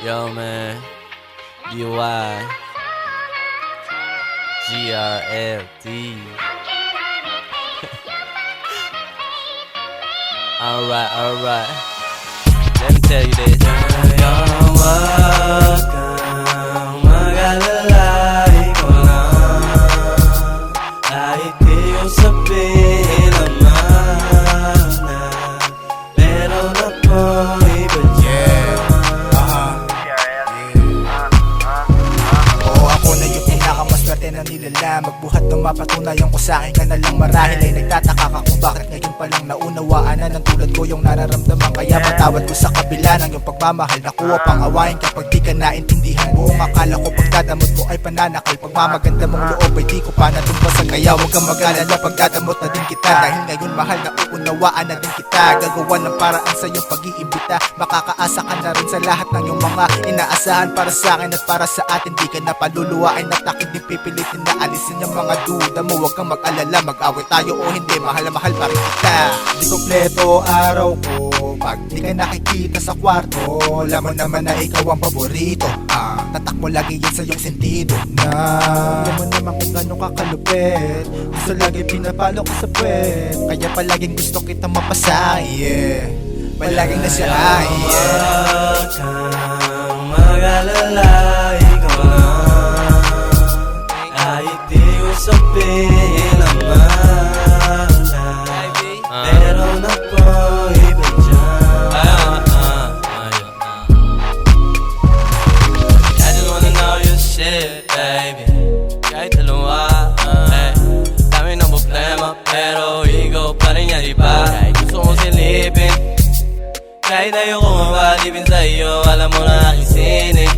Yo, man. DY. GRLD. Alright. Let me tell you this. Yung wag kang mag-alala, ikaw lang. Kahit di ko sabihin naman na meron ako iba dyan. Oo, ako na yung pinakamaswerte na nilala. Magbuhat ng mapatunayan ko sa akin ka na lang. Marahil ay nagtataka ka kung bakit ngayon palang naunawaan na ng tulad ko yung nararamdaman. Kaya patawad ko sa kabila ng yung pagmamahal. Nakuha pang awayin kapag di ka naintindihan. Buong akala ko pagdadamot mo ay pananakal. Pagmamaganda mong loob ay di ko pa natumbasan. Kaya huwag kang mag-alala, pagdadamot na din kita. Dahil ngayon mahal na uunawaan na din kita. Gagawa ng paraan sa iyong pag-iimbita. Makakaasa ka na rin sa lahat ng iyong mga inaasahan para sa akin at para sa atin. Di ka na paluluwain at akin din pipilitin na alisin yung mga duda mo. Huwag kang mag-alala, mag-away tayo o hindi, mahal na mahal pa rin kita. Di kompleto araw ko pag di ka nakikita sa kwarto. Alam mo naman na ikaw ang paborito. Tatak mo lagi yan sa iyong sentido na alam mo naman kung gano'ng kakalupit. Gusto lagi pinapalo ko sa puwet. Kaya palaging gusto kitang mapasa, yeah. Palaging nasa Huwag kang mag-alala, ikaw lang. Kahit di ko sabihin naman na meron ako iba dyan. I just wanna know your shit, baby. Kahit dalawa, dami ng problema, pero ikaw pa rin yan, diba? Kahit gusto mong silipin, kahit ayoko mabalipin sa'yo, alam mo na aking sinig.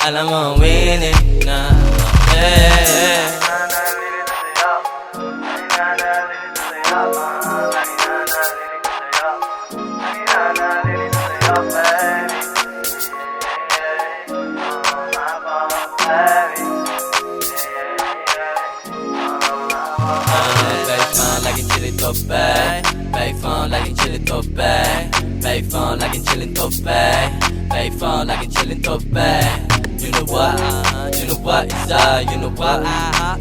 Alam mo ang winning na laging chillin' to bay. Bay phone, laging chillin' to bay. Bay phone, laging chillin' to bay. Bay phone, laging chillin' to bay. You know what? You know what is up? You know what?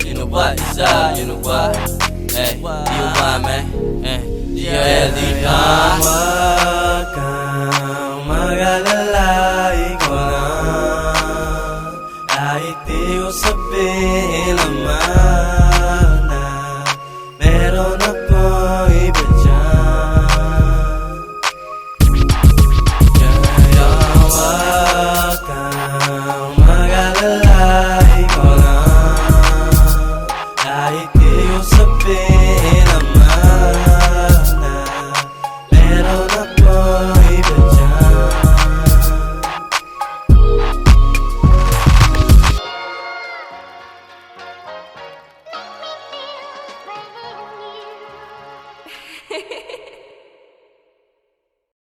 You know what is up? You know what? Hey, you want me? GRLD,